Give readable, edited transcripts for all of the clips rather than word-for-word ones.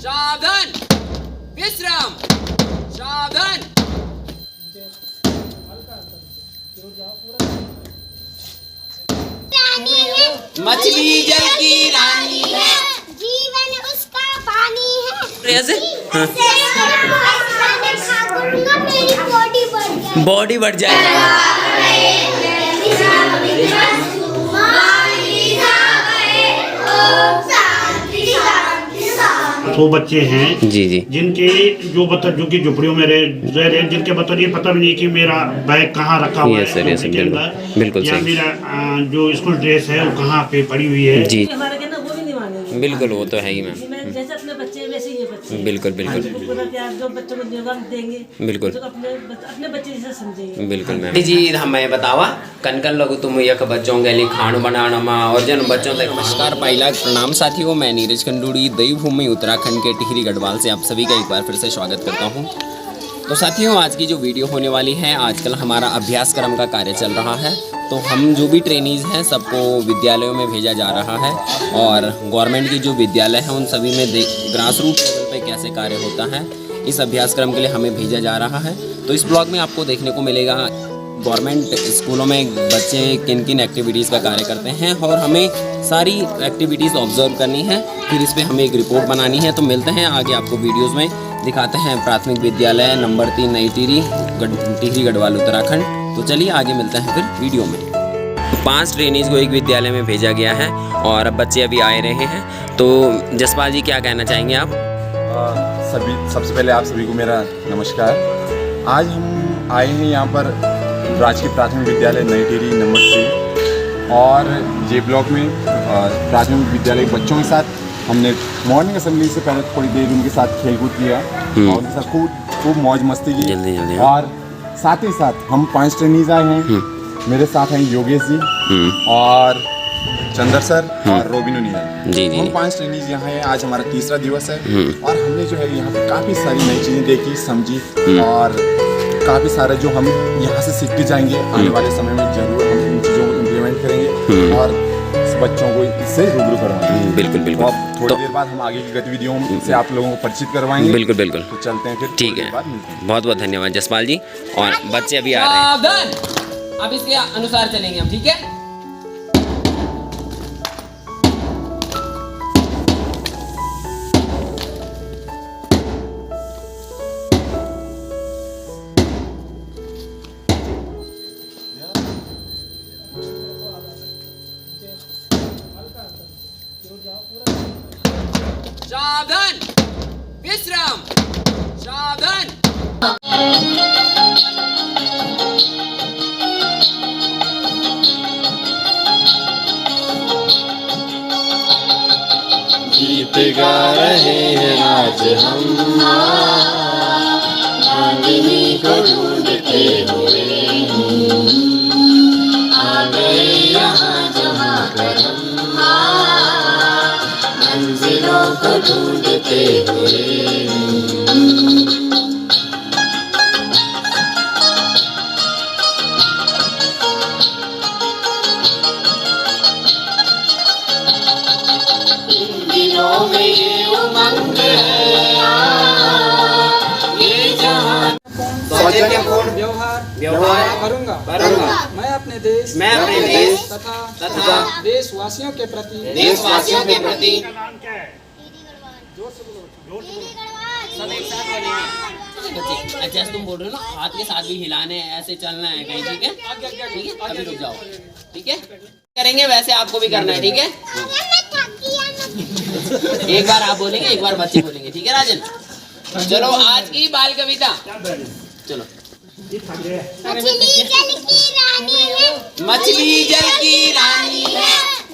सावधान, विश्राम, सावधान। मछली जल की रानी है, जीवन उसका पानी है। ऐसे मेरी बॉडी बढ़ जाएगी। तो बच्चे हैं जी जी जिनके जो कि झुपड़ियों में रह रहे, जिनके ये पता भी नहीं कि मेरा बैग कहाँ रखा हुआ है यस बिल्कुल या सही। मेरा जो स्कूल ड्रेस है वो कहाँ पे पड़ी हुई है। जी हमारे कहना वो भी नहीं मानेंगे। बिल्कुल, वो तो है ही मैम। मैं जैसे अपने बच्चे वैसे ही ये बच्चे। बिल्कुल बिल्कुल उनको पूरा प्यार जो बच्चों को देगा हम देंगे। बिल्कुल। तो अपने बच्चे जैसे समझेंगे। बिल्कुल मैम जी। हमें बतावा कनकन लोग तुम यक बच्चों के लिए खाण बनाना मा और जन बच्चों तक। नमस्कार पहला प्रणाम साथियों, मैं नीरज खंडूड़ी देवभूमि उत्तराखंड के टिहरी गढ़वाल से आप सभी का एक बार फिर से स्वागत करता हूँ। तो साथियों, आज की जो वीडियो होने वाली है, आजकल हमारा अभ्यासक्रम का कार्य चल रहा है। तो हम जो भी ट्रेनीज़ हैं सबको विद्यालयों में भेजा जा रहा है और गवर्नमेंट की जो विद्यालय हैं उन सभी में ग्रास रूट लेवल पे कैसे कार्य होता है, इस अभ्यासक्रम के लिए हमें भेजा जा रहा है। तो इस ब्लॉग में आपको देखने को मिलेगा गवर्नमेंट स्कूलों में बच्चे किन किन एक्टिविटीज़ का कार्य करते हैं और हमें सारी एक्टिविटीज़ ऑब्जर्व करनी है, फिर इस पर हमें एक रिपोर्ट बनानी है। तो मिलते हैं आगे आपको वीडियोज़ में दिखाते हैं प्राथमिक विद्यालय नंबर 3 नई टिहरी गढ़वाल उत्तराखंड। तो चलिए आगे मिलते हैं फिर वीडियो में। 5 ट्रेनीज़ को एक विद्यालय में भेजा गया है और अब बच्चे अभी आए रहे हैं। तो जसपाल जी क्या कहना चाहेंगे आप? सबसे पहले आप सभी को मेरा नमस्कार। आज हम आए हैं यहाँ पर राजकीय प्राथमिक विद्यालय नई टिहरी नंबर 3 और जे ब्लॉक में प्राथमिक विद्यालय के बच्चों के साथ हमने मॉर्निंग असेंबली से पहले थोड़ी देर उनके साथ खेलकूद किया और उनके साथ खूब मौज मस्ती की। जल्दी और साथ ही साथ हम 5 ट्रेनीज आए हैं। मेरे साथ हैं योगेश जी और चंदर सर और रोबिन उनियल। जी जी। हम 5 ट्रेनीज यहाँ हैं। आज हमारा तीसरा दिवस है और हमने जो है यहाँ पर काफ़ी सारी नई चीज़ें देखी, समझी और काफ़ी सारे जो हम यहाँ से सीखते जाएंगे आने वाले समय में जरूर हम इन चीज़ों को इम्प्लीमेंट करेंगे और बच्चों को इससे रूबरू करवाएंगे। बिल्कुल बिल्कुल। अब थोड़ी देर बाद हम आगे की गतिविधियों से आप लोगों को परिचित करवाएंगे। बिल्कुल बिल्कुल। तो चलते हैं फिर। ठीक है, बहुत बहुत धन्यवाद जसपाल जी। और बच्चे अभी आ रहे हैं। सावधान, अब इसके अनुसार चलेंगे हम, ठीक है? सावधान, विश्राम, सावधान। गीत गा रहे हैं आज हम मांगनी को ढूंढते हुए, आ गए यहाँ जहाँ पर हम मंजिलों को ढूंढते हुए। दिलों में ये उमंग है, ये जहाँ व्यवहार करूंगा मैं अपने देश तथा देशवासियों के प्रति अच्छा तुम बोल रहे हो ना, हाथ के साथ भी हिलाने ऐसे चलना है कहीं, ठीक है? ठीक है, अभी रुक जाओ, ठीक है? करेंगे वैसे आपको भी करना है, ठीक है? एक बार आप बोलेंगे, एक बार बच्चे बोलेंगे, ठीक है राजन? चलो आज की बाल कविता, चलो। मछली जल की रानी है,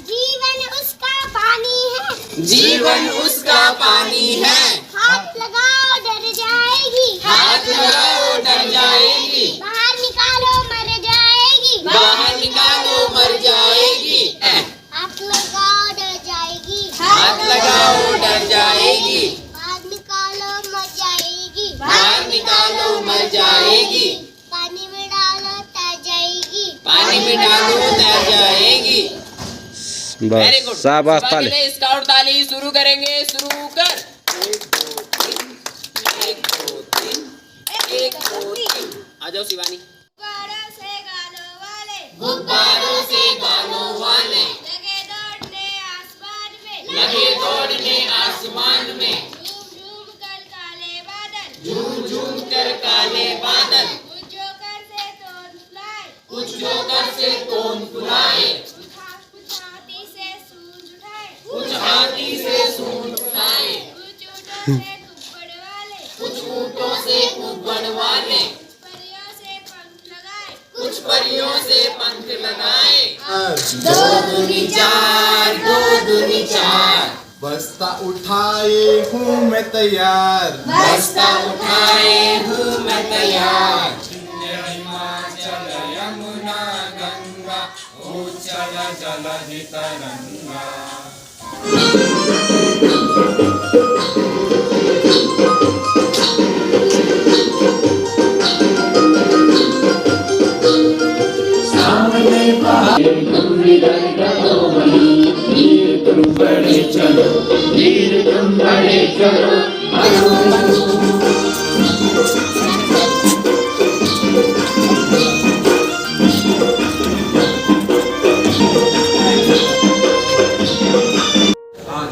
जीवन उसका पानी है। जीवन उसका पानी है। हाथ लगाओ डर जाएगी, हाथ लगाओ डर जाएगी, बाहर निकालो मर जाएगी, बाहर निकालो मर जाएगी। हाथ लगाओ डर जाएगी, हाथ लगाओ डर जाएगी, बाहर निकालो मर जाएगी, बाहर निकालो मर जाएगी, पानी में डालो तर जाएगी, पानी में डालो तैर जाएगी। वेरी गुड, शाबाश। स्काउट ताली शुरू करेंगे, शुरू कर। शिवानी। गुब्बारों से गालों वाले गुब्बारों से गालों वाले लगे दौड़ने आसमान में आसमान में झूम झूम कर काले बादल झूम झूम कर काले बादल कुछ जोकर से तोड़ फुलाए कुछ जोकर से तोन फुलाए कुछ हाथी से सूंड उठाए कुछ हाथी से सूंड उठाए कुछ ऊँटों से कुब्बड़ वाले कुछ ऊँटों से कुब्बड़ वाले कुछ परियों से पंख लगाए कुछ परियों से पंख लगाए। दो दूनी चार बस्ता उठाए हूँ मैं तैयार। बस्ता उठाए हूँ मैं तैयार। हिमाचल यमुना गंगा उच्चल जलधि तरंगा।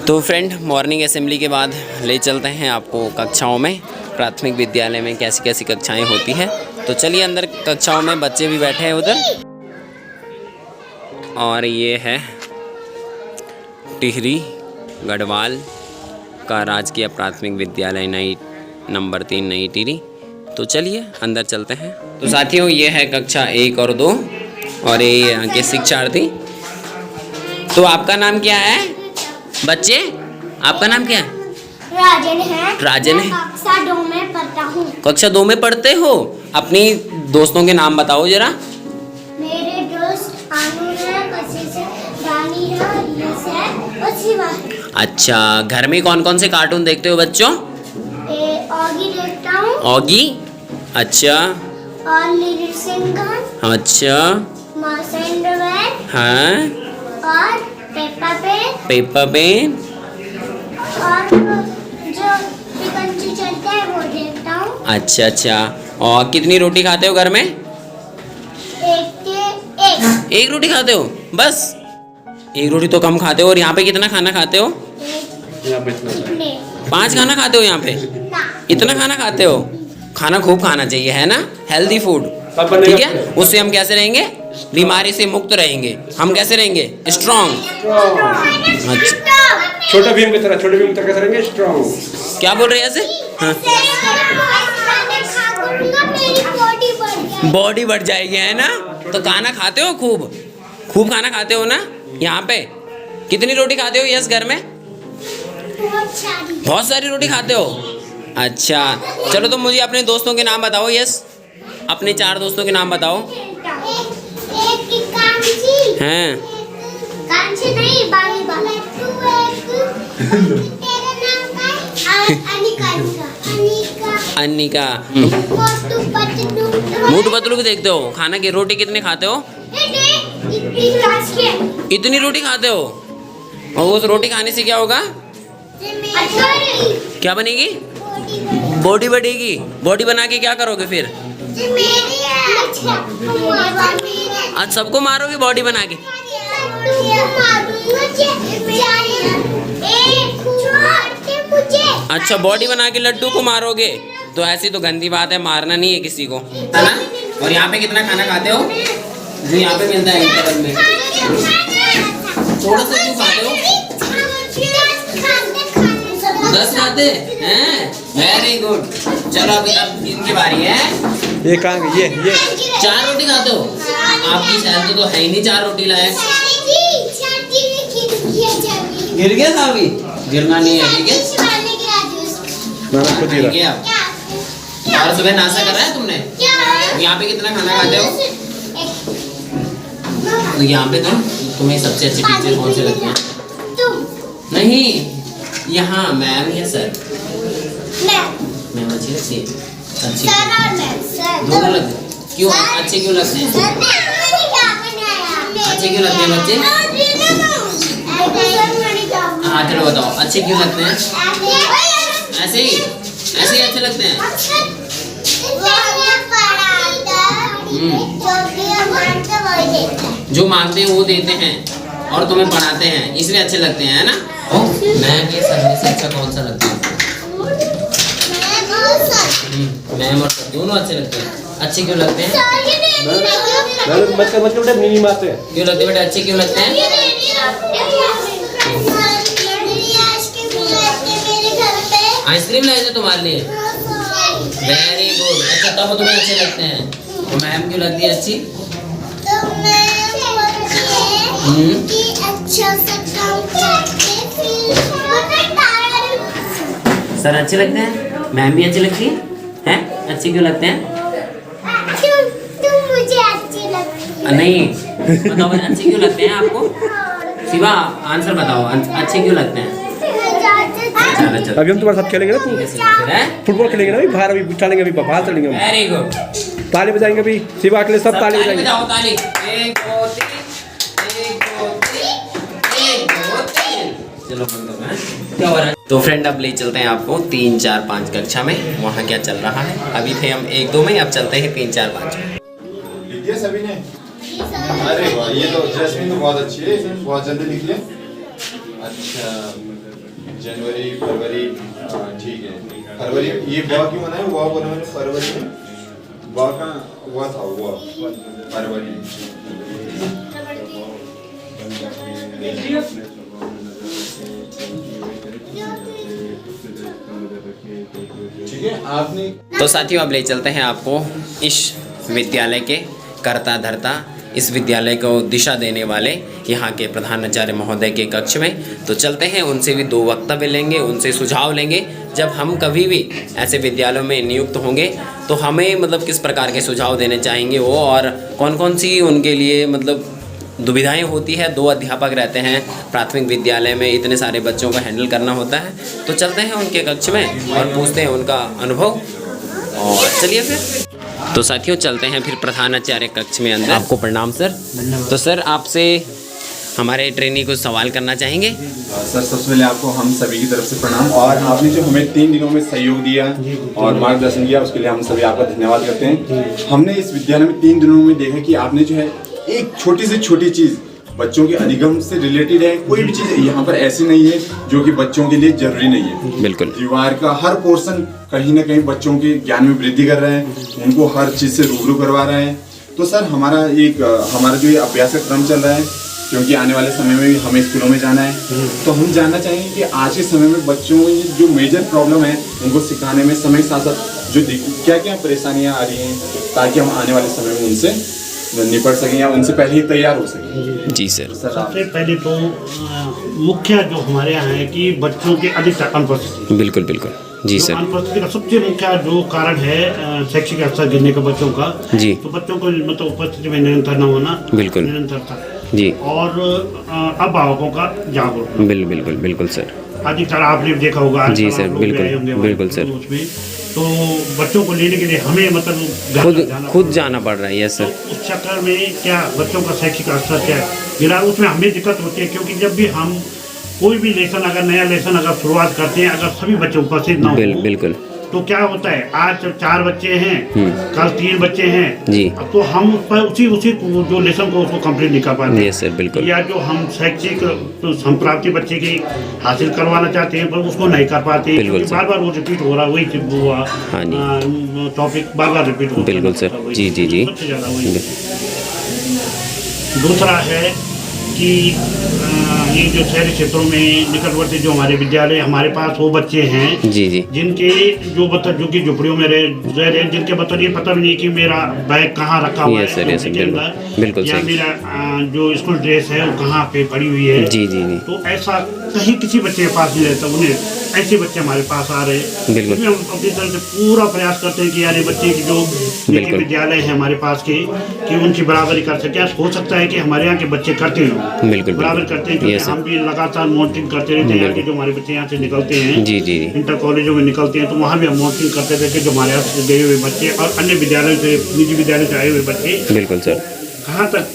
तो फ्रेंड, मॉर्निंग असेंबली के बाद ले चलते हैं आपको कक्षाओं में। प्राथमिक विद्यालय में कैसी कैसी कक्षाएं होती हैं, तो चलिए अंदर कक्षाओं में बच्चे भी बैठे हैं उधर। और ये है टिहरी गढ़वाल का राजकीय प्राथमिक विद्यालय नंबर 3 नई टिहरी। तो चलिए अंदर चलते हैं। तो साथियों, ये है कक्षा 1 और 2 और ये यहाँ के शिक्षार्थी। तो आपका नाम क्या है बच्चे? आपका नाम क्या है? राजन है। राजन है। मैं कक्षा 2 में पढ़ता हूँ। कक्षा 2 में पढ़ते हो? अपनी दोस्तों के नाम बताओ जरा। मेरे दोस्त आनू है, कशिश है, रानी है, यश है और शिवा है। अच्छा, घर में कौन कौन से कार्टून देखते हो बच्चों? ऑगी देखता हूँ। ऑगी? अच्छा और लिटिल सिंघम। अच्छा। माउस एंड मैन हाँ। और पेप्पा पेन पेपर पेन। और जो पिकंचू चलता है वो देखता हूँ। अच्छा अच्छा। और कितनी रोटी खाते हो घर में? एक रोटी खाते हो बस? एक रोटी तो कम खाते हो। और यहाँ पे कितना खाना खाते हो? 5 खाना खाते हो यहाँ पे? इतना खाना खाते हो? खाना खूब खाना चाहिए, है ना? हेल्दी फूड, ठीक है? उससे हम कैसे रहेंगे? बीमारी से मुक्त रहेंगे। हम कैसे रहेंगे? स्ट्रॉन्ग। अच्छा, छोटा भीम की तरह कैसे रहेंगे? स्ट्रॉन्ग। क्या बोल रहे हैं ऐसे? हाँ। बॉडी बढ़ जाएगी, है ना? तो खाना खाते हो खूब? खूब खाना खाते हो ना? यहाँ पे कितनी रोटी खाते हो यस घर में? बहुत सारी रोटी खाते हो। अच्छा, चलो तो मुझे अपने दोस्तों के नाम बताओ यस। अपने 4 दोस्तों के नाम बताओ। एक की कांची। हैं? कांची नहीं, बाली बाली। तेरा नाम क्या है? अनिका। अन्निका। मोटू पतलू। मोटू पतलू भी देखते हो? खाना की रोटी कितनी खाते हो? इतनी रोटी खाते हो? और उस रोटी खाने से क्या होगा? क्या बनेगी? बॉडी बढ़ेगी। बॉडी बना के क्या करोगे फिर? आज सबको मारोगे बॉडी बना के? अच्छा, बॉडी बना के लड्डू को मारोगे? तो ऐसी तो गंदी बात है, मारना नहीं है किसी को, है ना? और यहाँ पे कितना खाना खाते हो जो यहाँ पे मिलता है इंटरवल में? थोड़ा सा क्यों खाते हो? 10 खाते हैं? Very good. चलो अब इनकी बारी है। ये कहाँ ये 4 रोटी खाते हो? आपकी शायद तो है ही नहीं 4 रोटी लायक। गिर गया था अभी? गिरना नहीं है, ठीक है? ठीक है। और सुबह नाश्ता कर रहा है तुमने? यहाँ पे कितना खाना खाते हो? तो यहाँ पे तुम्हें सबसे अच्छे टीचर कौन से लगते हैं? नहीं, यहाँ मैम या सर? मैम अच्छी लगती है। अच्छी दोनों लगते हैं। क्यों अच्छे क्यों लगते हैं? अच्छे क्यों लगते हैं बच्चे? हाँ चलो बताओ, अच्छे क्यों लगते हैं? ऐसे ही अच्छे लगते हैं। जो भी हम मांगते हैं वही देते हैं। जो मांगते हैं वो देते हैं और तुम्हें पढ़ाते हैं, इसलिए अच्छे लगते हैं, है ना? मैम ये सर में से अच्छा कौन सा लगता है? मैं बहुत सारी मैम और सर दोनों अच्छे लगते हैं। अच्छे क्यों लगते हैं? मिनी मारते हैं। क्यों लगते हैं बेटा? अच्छे क्यों लगते हैं? आइसक्रीम लाए थे तुम्हारे लिए। Very good. अच्छा तब तुम्हें अच्छे लगते हैं। तो मैम क्यों लगती है अच्छी? तो मैं बोलती है कि अच्छा सा काम करके फिर सर अच्छे लगते हैं, मैम भी अच्छी लगती है, हैं? अच्छे क्यों लगते हैं? तुम मुझे अच्छी लगती है। नहीं बताओ अच्छे क्यों लगते हैं आपको? शिवा आंसर बताओ, अच्छे क्यों लगते हैं? चलो चलो अभी हम तुम्हारे साथ खेलेंगे ना, फुटबॉल खेलेंगे ना, अभी बाहर अभी चलेंगे, अभी बाहर चलेंगे हम। Very good. ताली बजाएंगे अभी, शिवा के लिए सब ताली बजाएंगे। बजाओ ताली। 1 2 3 1 2 3 1 2 3। चलो बंद करो। क्या हो रहा है? तो फ्रेंड अब ले चलते हैं आपको 3 4 5 कक्षा में, वहाँ क्या चल रहा है। अभी थे हम 1 2 में, अब चलते हैं 3 4 5 में। लिख दिया सभी ने? अरे वाह, ये तो जैस्मिन तो बहुत अच्छी है, बहुत जल्दी लिख लिया। अच्छा जनवरी फरवरी, ठीक है। फरवरी ये वाह क्यों बना है? वाह बना है फरवरी में, वाह का वाह था, वाह फरवरी। ठीक है आपने। तो साथियों अब ले चलते हैं आपको इस विद्यालय के कर्ता धर्ता, इस विद्यालय को दिशा देने वाले यहाँ के प्रधानाचार्य महोदय के कक्ष में। तो चलते हैं, उनसे भी 2 वक्तव्य लेंगे, उनसे सुझाव लेंगे। जब हम कभी भी ऐसे विद्यालयों में नियुक्त होंगे तो हमें मतलब किस प्रकार के सुझाव देने चाहेंगे वो, और कौन कौन सी उनके लिए मतलब दुविधाएं होती है। 2 अध्यापक रहते हैं प्राथमिक विद्यालय में, इतने सारे बच्चों को हैंडल करना होता है। तो चलते हैं उनके कक्ष में और पूछते हैं उनका अनुभव, और चलिए फिर। तो साथियों चलते हैं फिर प्रधानाचार्य कक्ष में अंदर। आपको प्रणाम सर। तो सर आपसे हमारे ट्रेनी को सवाल करना चाहेंगे। सर सबसे पहले आपको हम सभी की तरफ से प्रणाम, और आपने जो हमें 3 दिनों में सहयोग दिया और मार्गदर्शन किया उसके लिए हम सभी आपका धन्यवाद करते हैं। हमने इस विद्यालय में 3 दिनों में देखा कि आपने जो है एक छोटी से छोटी चीज़ बच्चों के अधिगम से रिलेटेड है, कोई भी चीज़ यहाँ पर ऐसी नहीं है जो कि बच्चों के लिए जरूरी नहीं है। बिल्कुल। दीवार का हर पोर्शन कहीं ना कहीं बच्चों के ज्ञान में वृद्धि कर रहे हैं, उनको हर चीज़ से रूबरू करवा रहे हैं। तो सर हमारा जो ये अभ्यास का क्रम चल रहा है, क्योंकि आने वाले समय में भी हमें स्कूलों में जाना है, तो हम जानना चाहेंगे कि आज के समय में बच्चों में जो मेजर प्रॉब्लम है उनको सिखाने में समय के साथ साथ जो क्या क्या परेशानियां आ रही हैं, ताकि हम आने वाले समय में उनसे निपट सकें या उनसे पहले ही तैयार हो सकें। जी सर। सबसे पहले तो मुख्य जो हमारे यहाँ है कि बच्चों के अधिक अनुपस्थिति। बिल्कुल बिल्कुल जी सर। अनुपस्थिति का सबसे मुख्य जो कारण है शैक्षिक स्तर गिरने का बच्चों का। जी। तो बच्चों को मतलब उपस्थिति में निरंतर न होना। बिल्कुल। निरंतरता जी। और अभिभावकों का जागरूक। बिल्कुल बिल्कुल सर। अधिकतर आपने देखा होगा। जी सर बिल्कुल सर। उसमें तो बच्चों को लेने के लिए हमें मतलब खुद जाना पड़ रहा है। Yes sir. तो उस चक्कर में क्या बच्चों का शैक्षिक स्तर क्या गिरा, उसमें हमें दिक्कत होती है, क्योंकि जब भी हम कोई भी नया लेसन अगर शुरुआत करते हैं, अगर सभी बच्चे उपस्थित ना हो बिल्कुल तो क्या होता है, आज 4 बच्चे हैं, कल 3 बच्चे हैं जी, तो हम उस पर उसी जो लेसन को उसको कंप्लीट नहीं कर पाते। यस सर बिल्कुल। या जो हम शैक्षिक संप्राप्ति बच्चे की हासिल करवाना चाहते हैं पर उसको नहीं कर पाते, क्योंकि बार बार वो रिपीट हो रहा है, वही हुआ टॉपिक बार बार रिपीट हो रहा है। बिल्कुल सर। जी जी जी। सबसे ज़्यादा वही। दूसरा है कि ये जो शहरी क्षेत्रों में निकटवर्ती जो हमारे विद्यालय हमारे पास वो बच्चे हैं जी जी, जिनके जो कि झुपड़ियों में रह रहे, जिनके मतलब ये पता भी नहीं कि मेरा बैग कहाँ रखा हुआ है, बिल्कुल या मेरा जो स्कूल ड्रेस है वो कहाँ पे पड़ी हुई है। जी जी जी। तो ऐसा कहीं किसी बच्चे के पास नहीं रहता, उन्हें ऐसे बच्चे हमारे पास आ रहे हैं। बिल्कुल। हम अपनी तरफ से पूरा प्रयास करते हैं कि यार ये बच्चे की जो विद्यालय है हमारे पास के कि उनकी बराबरी कर सके। हो सकता है कि हमारे यहाँ के बच्चे करते हैं, बिल्कुल बराबर करते हैं, क्योंकि हम भी लगातार मॉनिटरिंग करते रहते हैं। यहाँ के जो हमारे बच्चे यहाँ से निकलते हैं, जी जी, इंटर कॉलेजों में निकलते हैं, तो वहाँ भी हम मॉनिटरिंग करते रहते हैं जो हमारे यहाँ से गए हुए बच्चे और अन्य विद्यालयों से, निजी विद्यालय से आए हुए बच्चे, बिल्कुल सर, कहाँ तक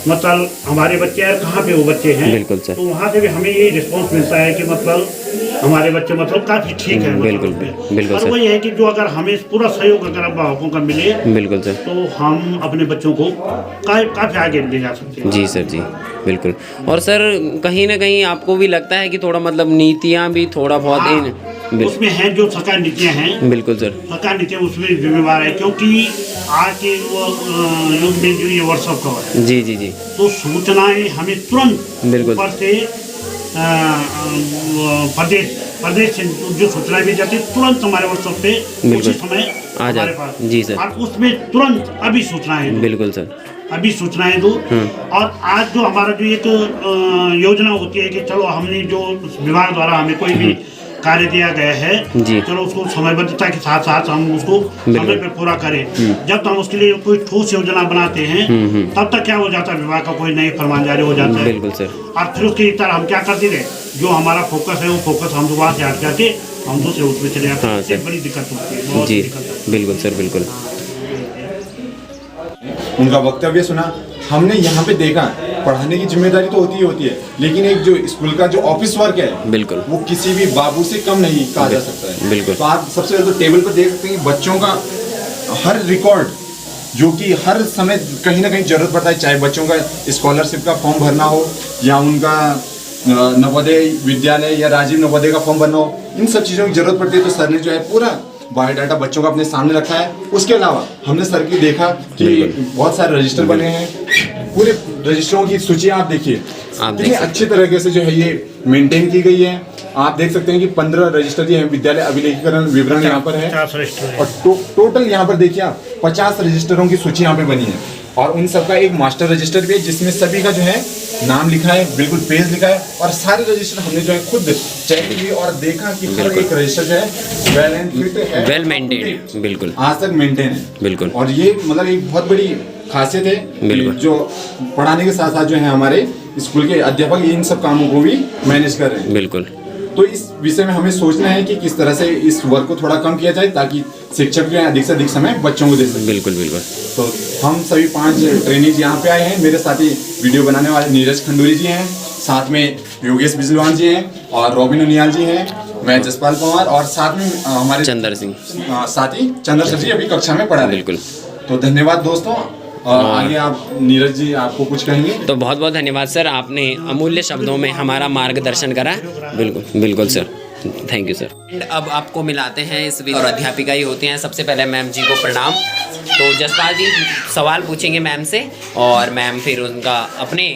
मतलब हमारे बच्चे हैं, कहाँ पे वो बच्चे हैं। बिल्कुल सर। तो वहाँ से भी हमें ये रिस्पॉन्स मिलता है कि मतलब हमारे बच्चे मतलब काफी ठीक है। बिल्कुल, बिल्कुल पर सर। वही है कि जो अगर हमें पूरा सहयोग अगर अभिभावकों का मिले बिल्कुल सर। तो हम अपने बच्चों को काफी आगे ले जा सकते हैं। जी सर जी बिल्कुल। और सर कहीं ना कहीं आपको भी लगता है कि थोड़ा मतलब नीतियाँ भी थोड़ा बहुत उसमें हैं जो सरकार नीतियाँ हैं। बिल्कुल सर। सरकार नीतियाँ उसमें जिम्मेवार है, क्योंकि आज के युग में जो ये व्हाट्सएप का है जी जी जी तो सूचनाएं हमें तुरंत बिल्कुल ऊपर से प्रदेश से जो सूचनाएं भी जाती है तुरंत हमारे व्हाट्सएप पे बिल्कुल उसी समय आ हमारे जाए। पास। जी सर। और उसमें तुरंत अभी सूचनाएं दो, बिल्कुल सर। अभी सूचनाएं दो। और आज जो हमारा जो एक योजना होती है कि चलो हमने जो विभाग द्वारा हमें कोई भी कार्य दिया गया है जी। चलो उसको समयबद्धता के साथ साथ हम उसको समय पे पूरा करें। जब तक हम उसके लिए कोई ठोस योजना बनाते हैं तब तक क्या हो जाता है, विभाग का कोई नई फरमान जारी हो जाता है। बिल्कुल सर। और फिर उसकी तरह हम क्या करते थे, जो हमारा फोकस है वो फोकस हम वहाँ से हट करके हम दूसरे उसमें चले जाते हैं। इससे बड़ी दिक्कत होती है, बहुत जी दिक्कत। बिल्कुल सर बिल्कुल। उनका वक्तव्य सुना, हमने यहाँ पे देखा पढ़ाने की जिम्मेदारी तो होती है, लेकिन एक जो स्कूल का जो ऑफिस वर्क है बिल्कुल वो किसी भी बाबू से कम नहीं कहा जा सकता है। बिल्कुल। तो आप सबसे पहले तो टेबल पर देख सकते हैं कि बच्चों का हर रिकॉर्ड जो कि हर समय कहीं ना कहीं जरूरत पड़ता है, चाहे बच्चों का स्कॉलरशिप का फॉर्म भरना हो या उनका नवोदय विद्यालय या राजीव नवोदय का फॉर्म भरना हो, इन सब चीज़ों की जरूरत पड़ती है। तो सर ने जो है पूरा बायोडाटा बच्चों का अपने सामने रखा है। उसके अलावा हमने सर की देखा कि बहुत सारे रजिस्टर बने हैं, पूरे रजिस्टरों की सूची आप देखिए कितनी अच्छी तरीके से जो है ये मेंटेन की गई है। आप देख सकते हैं कि 15 रजिस्टर जो है विद्यालय अभिलेखीकरण विवरण यहाँ पर है और टोटल यहाँ पर देखिए आप 50 रजिस्टरों की सूची यहाँ पे बनी है और उन सबका एक मास्टर रजिस्टर भी है जिसमें सभी का जो है नाम लिखा है, बिल्कुल पेज लिखा है और सारे रजिस्टर हमने जो है खुद चेक किए और देखा कि हर एक रजिस्टर जो है वेल एंड फिट है, वेल मेंटेन है। बिल्कुल आज तक मेंटेन है। बिल्कुल। और ये मतलब एक बहुत बड़ी खासियत है बिल्कुल। जो पढ़ाने के साथ साथ जो है हमारे स्कूल के अध्यापक इन सब कामों को भी मैनेज कर रहे हैं। बिल्कुल। तो इस विषय में हमें सोचना है कि किस तरह से इस वर्क को थोड़ा कम किया जाए ताकि शिक्षक जो है अधिक से अधिक समय बच्चों को दे सकें। बिल्कुल बिल्कुल। तो हम सभी 5 ट्रेनीज यहाँ पे आए हैं। मेरे साथ ही वीडियो बनाने वाले नीरज खंडूरी जी हैं, साथ में योगेश बिजलवान जी हैं और रॉबिन उनियाल जी हैं, मैं जसपाल पंवार और साथ में हमारे चंदर सिंह साथी चंद्र सर जी अभी कक्षा में पढ़ा रहे हैं। बिल्कुल। तो धन्यवाद दोस्तों। और आगे आप नीरज जी आपको कुछ कहेंगे? तो बहुत बहुत धन्यवाद सर, आपने अमूल्य शब्दों में हमारा मार्गदर्शन करा। बिल्कुल बिल्कुल sir, thank you sir. And अब आपको मिलाते हैं इस और अध्यापिका ही होती हैं। सबसे पहले मैम जी को प्रणाम। तो जसपाल जी सवाल पूछेंगे मैम से और मैम फिर उनका अपने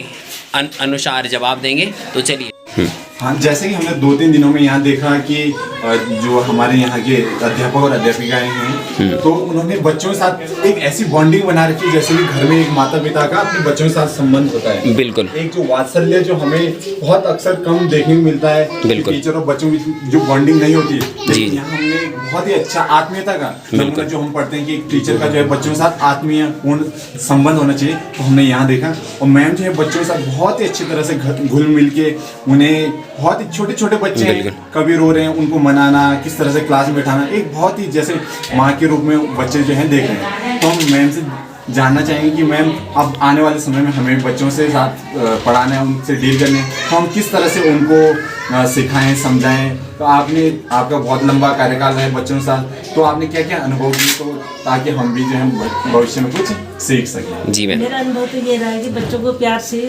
अनुसार जवाब देंगे। तो चलिए। हाँ, जैसे कि हमने 2-3 दिनों में यहाँ देखा कि जो हमारे यहाँ के अध्यापक और अध्यापिकाएं हैं तो उन्होंने बच्चों के साथ एक ऐसी बॉन्डिंग बना रखी है जैसे कि घर में एक माता पिता का अपने बच्चों के साथ संबंध होता है। बिल्कुल। एक जो वात्सल्य जो हमें बहुत अक्सर कम देखने को मिलता है, टीचर और बच्चों की जो बॉन्डिंग नहीं होती है, लेकिन यहाँ हमने बहुत ही अच्छा आत्मीयता का नमूना जो हम पढ़ते हैं कि एक टीचर का जो है बच्चों के साथ आत्मीय पूर्ण संबंध होना चाहिए, तो हमने यहाँ देखा। और मैम जो है बच्चों के साथ बहुत ही अच्छी तरह से घुल मिल के उन्हें बहुत ही छोटे छोटे बच्चे हैं, कभी रो रहे हैं, उनको मनाना, किस तरह से क्लास में बैठाना, एक बहुत ही जैसे माँ के रूप में बच्चे जो हैं देख रहे हैं। तो हम मैम से जानना चाहेंगे कि मैम अब आने वाले समय में हमें बच्चों से साथ पढ़ाना है, उनसे डील करने है, तो हम किस तरह से उनको सिखाएं समझाएं। तो आपका बहुत लंबा कार्यकाल है बच्चों के साथ, तो आपने क्या क्या अनुभव किए तो ताकि हम भी जो है भविष्य में कुछ सीख सकें? जी मैम। मेरा अनुभव तो ये रहा है कि बच्चों को प्यार से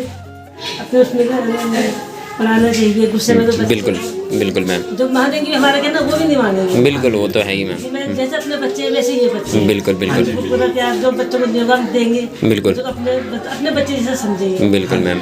अपने उसमें पढ़ाना चाहिए, गुस्से में तो बिल्कुल बिल्कुल मैम। जो मानेंगे हमारा कहना वो भी नहीं मानेंगे। बिल्कुल, वो तो है ही मैम। मैं जैसे अपने बच्चे वैसे ये बच्चे। बिल्कुल बिल्कुल। पूरा प्यार जो बच्चों को योगदान देंगे बिल्कुल, तो अपने बच्चे जैसे समझेंगे। बिल्कुल मैम।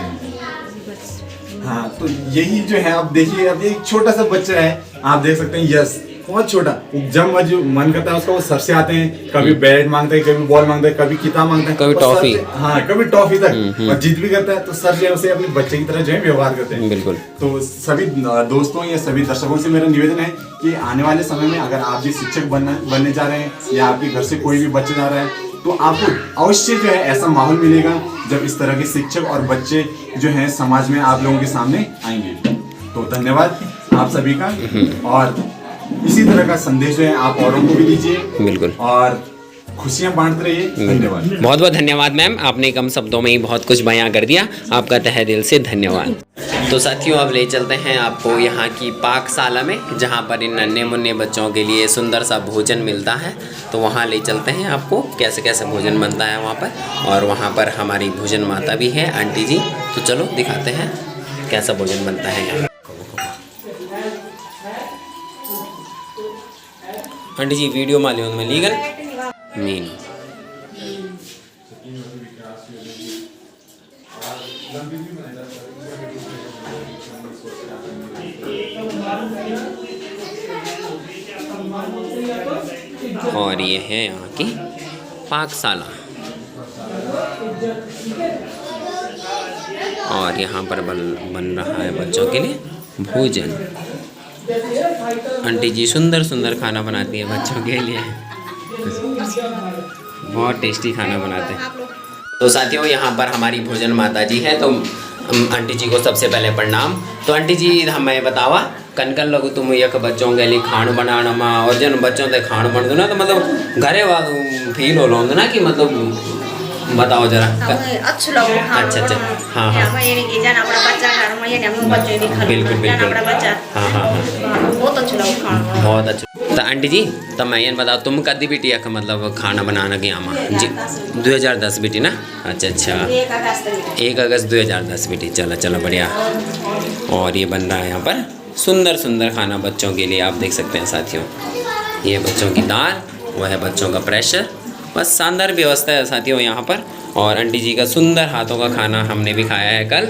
हाँ, तो यही जो है आप देखिए, अब एक छोटा सा बच्चा है, आप देख सकते हैं, यस बहुत छोटा, जब जो मन करता है उसका वो सर से आते हैं, कभी बैट मांगता है, कभी बॉल मांगता है, कभी किताब मांगता है, कभी टॉफी। हाँ, कभी टॉफी तक, और जिद भी करता है। तो सर जो है उसे अपने बच्चे की तरह जो है व्यवहार करते हैं। बिल्कुल। तो सभी दोस्तों या सभी दर्शकों से मेरा निवेदन है कि आने वाले समय में अगर आप भी शिक्षक बनने जा रहे हैं या आपके घर से कोई भी बच्चा जा रहा है, तो आपको अवश्य जो है ऐसा माहौल मिलेगा जब इस तरह के शिक्षक और बच्चे जो हैं समाज में आप लोगों के सामने आएंगे। तो धन्यवाद आप सभी का, और इसी तरह का संदेश जो है आप औरों को भी दीजिए। बिल्कुल। और खुशियाँ बांटते रहिए। धन्यवाद। बहुत बहुत धन्यवाद मैम, आपने कम शब्दों में ही बहुत कुछ बयां कर दिया, आपका तहे दिल से धन्यवाद। तो साथियों अब ले चलते हैं आपको यहाँ की पाकशाला में, जहाँ पर इन नन्हे मुन्ने बच्चों के लिए सुंदर सा भोजन मिलता है। तो वहाँ ले चलते हैं आपको, कैसे कैसे भोजन बनता है वहाँ पर, और वहाँ पर हमारी भोजन माता भी है, आंटी जी। तो चलो दिखाते हैं कैसा भोजन बनता है यहाँ। आंटी जी वीडियो मालियों में लीगल मीन और ये है यहाँ की पाकशाला, और यहाँ पर बन रहा है बच्चों के लिए भोजन। आंटी जी सुंदर सुंदर खाना बनाती है बच्चों के लिए, बहुत टेस्टी खाना बनाते हैं। तो साथियों यहाँ पर हमारी भोजन माता जी है, तो आंटी जी को सबसे पहले प्रणाम। तो आंटी जी हमें बतावा कनकन लगू तुम यक बच्चों के लिए खाण बनाना मा, और जन बच्चों ते खाण बन दो ना, तो मतलब घरे वालों फील हो लो ना कि मतलब बताओ जरा। अच्छो लगो अच्छा अच्छा हाँ हाँ बिल्कुल बिल्कुल हाँ हाँ हाँ बहुत अच्छा लगो खाना। बहुत अच्छा। तो आंटी जी तो मैं ये बताओ तुम कदी बेटी यक मतलब खाना बनाना के आमा जी 2010 बेटी ना। अच्छा अच्छा 1 अगस्त 2010 बेटी, चला चला बढ़िया। और ये बन रहा है यहाँ पर सुंदर सुंदर खाना बच्चों के लिए, आप देख सकते हैं साथियों। ये बच्चों की दाल, वह है बच्चों का प्रेशर, बस शानदार व्यवस्था है साथियों यहाँ पर। और आंटी जी का सुंदर हाथों का खाना हमने भी खाया है कल।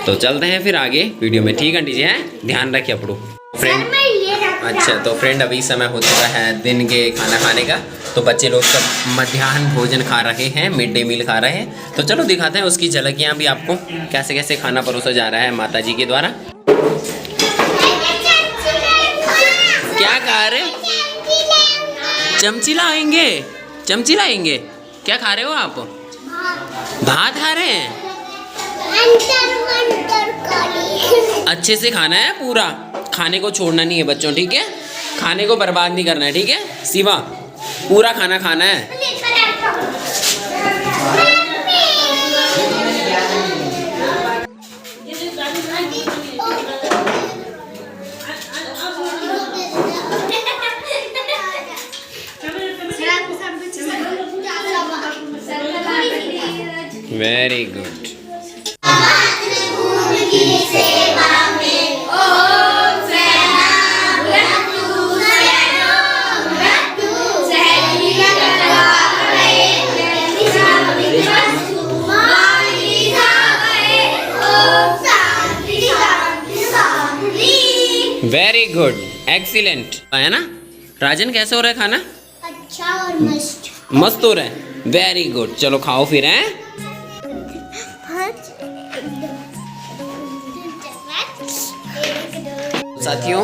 तो चलते हैं फिर आगे वीडियो में, ठीक आंटी जी हैं, ध्यान रखिए अपड़ो फ्रेंड। अच्छा तो फ्रेंड अभी समय हो चुका है दिन के खाना खाने का, तो बच्चे लोग सब मध्याह्न भोजन खा रहे हैं, मिड डे मील खा रहे हैं। तो चलो दिखाते हैं उसकी झलकियाँ भी आपको, कैसे कैसे खाना परोसा जा रहा है माता जी के द्वारा। क्या खा रहे? चमची लाएंगे, चमची लाएंगे। क्या खा रहे हो आप? भात खा रहे हैं। अच्छे से खाना है, पूरा खाने को छोड़ना नहीं है बच्चों, ठीक है? खाने को बर्बाद नहीं करना है, ठीक है शिवा? पूरा खाना खाना है। Very good. Very good, excellent है ना राजन? कैसे हो रहा है खाना? अच्छा और मस्त मस्त हो रहा है, वेरी गुड। चलो खाओ फिर हैं। साथियों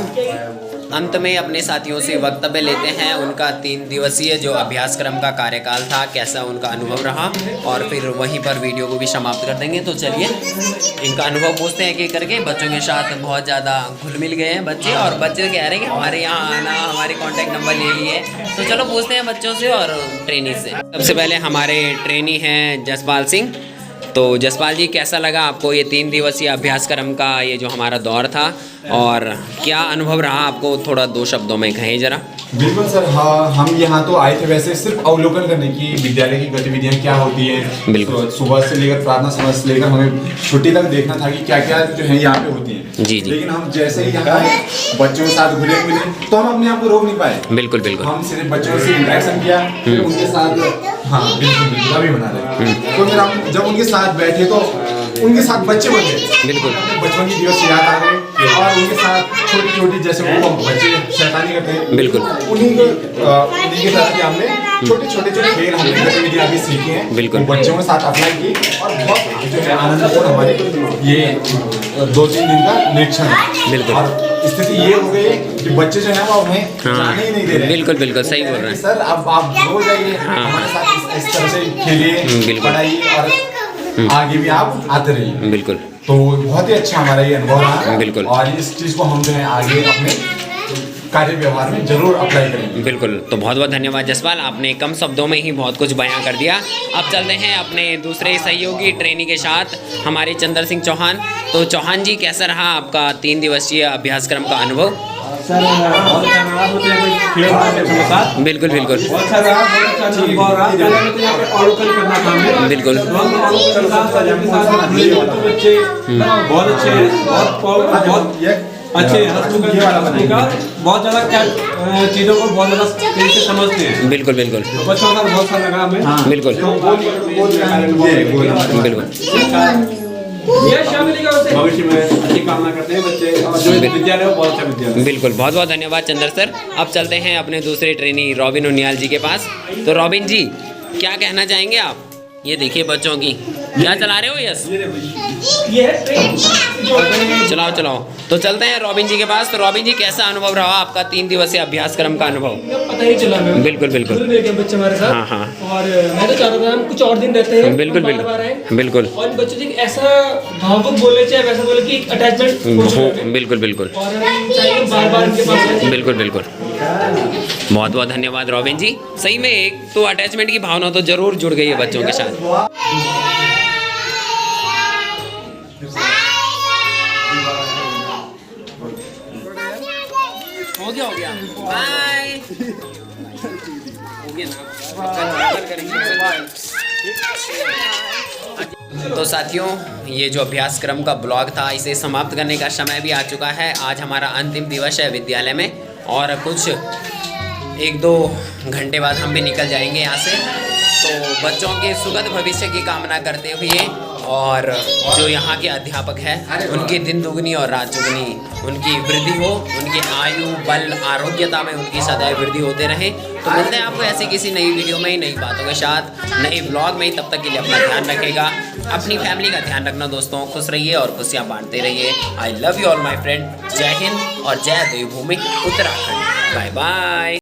अंत में अपने साथियों से वक्तव्य लेते हैं, उनका 3 दिवसीय जो अभ्यासक्रम का कार्यकाल था, कैसा उनका अनुभव रहा, और फिर वहीं पर वीडियो को भी समाप्त कर देंगे। तो चलिए इनका अनुभव पूछते हैं एक एक करके। बच्चों के साथ बहुत ज़्यादा घुल मिल गए हैं बच्चे, और बच्चे कह रहे हैं कि हमारे यहाँ आना, हमारे कॉन्टैक्ट नंबर ले लिए। तो चलो पूछते हैं बच्चों से और ट्रेनी से। सबसे पहले हमारे ट्रेनी हैं जसपाल सिंह। तो जसपाल जी कैसा लगा आपको ये 3 दिवसीय अभ्यासक्रम का ये जो हमारा दौर था, और क्या अनुभव रहा आपको? थोड़ा 2 शब्दों में कहें जरा। बिल्कुल सर, हाँ हम यहाँ तो आए थे वैसे सिर्फ अवलोकन करने की विद्यालय की गतिविधियाँ क्या होती हैं। बिल्कुल। तो सुबह से लेकर प्रार्थना समय से लेकर हमें छुट्टी तक देखना था कि क्या क्या जो है यहाँ पे होती हैं। जी जी। लेकिन हम जैसे ही यहाँ बच्चों के साथ घुले मिले तो हम अपने आप को रोक नहीं पाए। बिल्कुल बिल्कुल। हम सिर्फ बच्चों से इंटरेक्शन किया, फिर उनके साथ हाँ बिल्कुल अभी बना रहे। तो फिर हम जब उनके साथ बैठे तो उनके साथ बच्चे बने, बिल्कुल बचपन की दिवस याद आ गए, और उनके साथ छोटी छोटी जैसे वो बच्चे शैतानी करते हैं, बिल्कुल उन्हीं के साथ कि हमने छोटे खेल हमने गतिविधियाँ भी सीखी हैं, बिल्कुल बच्चों के साथ अप्लाई की, और बहुत जो है आनंदपूर्ण हमारे ये 2-3 दिन का निरीक्षण है। बिल्कुल। और स्थिति ये हो गई कि बच्चे जो है वो हमें जाने ही नहीं दे रहे। बिल्कुल बिल्कुल सही बोल रहे हैं सर। अब आप हो जाइए हमारे साथ इस तरह से खेलिए, पढ़ाइए, और आगे भी आप आते रहिए। बिल्कुल। तो बहुत ही अच्छा हमारा ये अनुभव रहा। बिल्कुल। और इस चीज़ को हम जो है आगे अपने कार्य व्यवहार में जरूर अप्लाई करेंगे। बिल्कुल। तो बहुत बहुत धन्यवाद जसपाल, आपने कम शब्दों में ही बहुत कुछ बयां कर दिया। अब चलते हैं अपने दूसरे सहयोगी ट्रेनी के साथ, हमारे चंद्र सिंह चौहान। तो चौहान जी, कैसा रहा आपका 3 दिवसीय अभ्यासक्रम का अनुभव? सर बहुत अच्छा रहा, खेल साथ बिल्कुल बिल्कुल बहुत अच्छा रहा, बहुत अच्छा अनुभव रहा। पहले तो यहाँ पे अवलोकन करना था हमें, बिल्कुल तो हम अवलोकन के साथ जुड़े तो बच्चे बहुत अच्छे, बहुत अच्छे हस्तकार, बहुत ज़्यादा क्या चीज़ों को बहुत ज़्यादा तेजी से समझते हैं। बिल्कुल बिल्कुल तो बच्चों का बहुत अच्छा लगा हमें। बिल्कुल बिल्कुल ये शामिल का भविष्य में अच्छी कामना करते हैं बच्चे, और जो विद्यालय है वो बहुत अच्छा विद्यालय। बिल्कुल। बहुत बहुत धन्यवाद चंद्र सर। अब चलते हैं अपने दूसरे ट्रेनी रॉबिन उनियाल जी के पास। तो रॉबिन जी, क्या कहना चाहेंगे आप? ये देखिए बच्चों की, क्या चला रहे हो? यस, चलाओ चलाओ। तो चलते हैं रॉबिन जी के पास। तो रॉबिन जी, कैसा अनुभव रहा आपका 3 दिवसीय अभ्यासक्रम का अनुभव? पता ही चला मैम, बिल्कुल बिल्कुल बच्चे हमारे साथ। हाँ हाँ, और मैं तो चाहता था हम कुछ और दिन रहते हैं, बिल्कुल बार बार आए, बिल्कुल और इन बच्चों से ऐसा भावुक बोले चाहे वैसा बोले कि एक अटैचमेंट, बिल्कुल बिल्कुल, और हम चाहिए बार बार इनके पास आए। बिल्कुल बिल्कुल। बहुत बहुत धन्यवाद रॉबिन जी। सही में एक तो अटैचमेंट की भावना तो जरूर जुड़ गई है बच्चों के साथ। हो गया बाय। हो गया ना। तो साथियों, ये जो अभ्यासक्रम का ब्लॉग था, इसे समाप्त करने का समय भी आ चुका है। आज हमारा अंतिम दिवस है विद्यालय में, और कुछ 1-2 घंटे बाद हम भी निकल जाएंगे यहाँ से। तो बच्चों के सुखद भविष्य की कामना करते हुए, और जो यहाँ के अध्यापक हैं उनकी दिन दुगनी और रात चुगनी उनकी वृद्धि हो, उनकी आयु बल आरोग्यता में उनकी सदैव वृद्धि होते रहे। तो मिलते हैं आपको ऐसी किसी नई वीडियो में, नई बातों के साथ, नए ब्लॉग में। तब तक के लिए अपना ध्यान रखिएगा, अपनी फैमिली का ध्यान रखना दोस्तों। खुश रहिए और खुशियाँ बांटते रहिए। I love you all my friend. जय हिंद और जय देवभूमि उत्तराखंड। Bye bye.